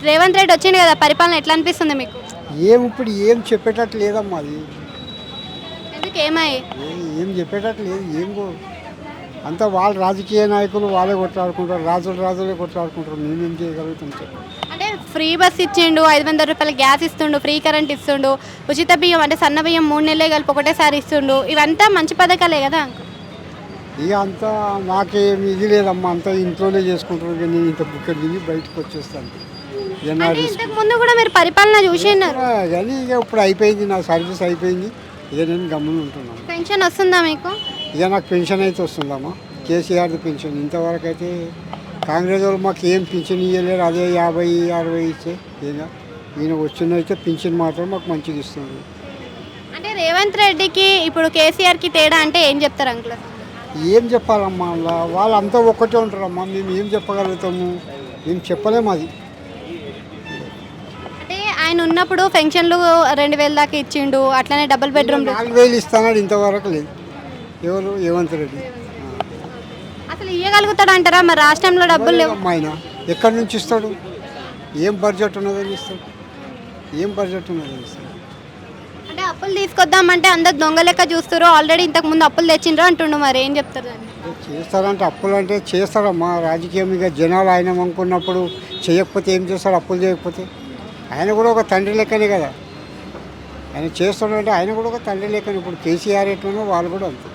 రేవంత్ రెడ్డి వచ్చిండు కదా, పరిపాలన ఎట్లా అనిపిస్తుంది మీకు? ఇప్పుడు ఏం చెప్పేటట్టు లేదమ్మా అది. ఎందుకు ఏమై? ఏం చెప్పేటట్టు లేదు. అంతా వాళ్ళ రాజకీయ నాయకులు వాళ్ళే కొట్లాడుకుంటారు, రాజులే కొట్లాడుకుంటారు. మేమేం చేయగలుగుతాం చెప్పండి. అంటే ఫ్రీ బస్ ఇచ్చిండు, 500 రూపాయల గ్యాస్ ఇస్తుండు, ఫ్రీ కరెంట్ ఇస్తుండు, ఉచిత బియ్యం అంటే సన్న బియ్యం 3 నెలలే కలిపి ఒకటేసారి ఇస్తుండు. ఇవంతా మంచి పథకాలే కదా అంకుల్? అంతా నాకేం ఇది లేదమ్మా, అంతా ఇంట్లోనే చేసుకుంటారు. నేను ఇంత బుక్కలు తిని బయటకు వచ్చేస్తాను. అంటే ఇంతకు ముందు కూడా మీరు పరిపాలన చూసినారు కానీ ఇప్పుడు అయిపోయింది, నా సర్వీస్ అయిపోయింది. నేను గమ్మున ఉంటున్నాను. పెన్షన్ వస్తుందా మీకు? నాకు పెన్షన్ అయితే వస్తుందమ్మా, కేసీఆర్ది పెన్షన్. ఇంతవరకు అయితే కాంగ్రెస్ వాళ్ళు మాకు ఏం పింఛన్ ఇవ్వలేరు. అదే 50-60 ఇచ్చే ఈయన వచ్చినైతే పింఛన్ మాత్రం మాకు మంచిగా ఇస్తుంది. అంటే రేవంత్ రెడ్డికి ఇప్పుడు కేసీఆర్కి తేడా అంటే ఏం చెప్తారు అంకుల్? ఏం చెప్పాలమ్మా, వాళ్ళంతా ఒక్కటే ఉంటారమ్మా. మేము ఏం చెప్పగలుగుతాము? మేము చెప్పలేము అది. అంటే ఆయన ఉన్నప్పుడు పెన్షన్లు 2000 దాకా ఇచ్చిండు, అట్లనే డబుల్ బెడ్రూమ్ 4000 ఇస్తానాడు, ఇంతవరకు లేదు. ఎవరు? రేవంత్ రెడ్డి. అసలు ఇవ్వగలుగుతాడు అంటారా? మరి రాష్ట్రంలో డబ్బులు లేవు. ఆయన ఎక్కడి నుంచి ఇస్తాడు? ఏం బడ్జెట్ ఉన్నదని ఇస్తాడు? ఏం బడ్జెట్ ఉన్నదని ఇస్తాడు? అంటే అప్పులు తీసుకొద్దామంటే అందరు దొంగ లెక్క చూస్తారు. ఆల్రెడీ ఇంతకు ముందు అప్పులు తెచ్చిండ్రు అంటుండు, మరి ఏం చెప్తారు దాన్ని? చేస్తారంటే అప్పులు అంటే చేస్తారమ్మా. రాజకీయం ఇక జనాలు ఆయన అనుకున్నప్పుడు చేయకపోతే ఏం చేస్తాడు? అప్పులు చేయకపోతే ఆయన కూడా ఒక తండ్రి లెక్కనే కదా. ఆయన చేస్తాడంటే ఆయన కూడా ఒక తండ్రి లెక్కనే. ఇప్పుడు కేసీఆర్ ఎట్లనో వాళ్ళు కూడా అంతే.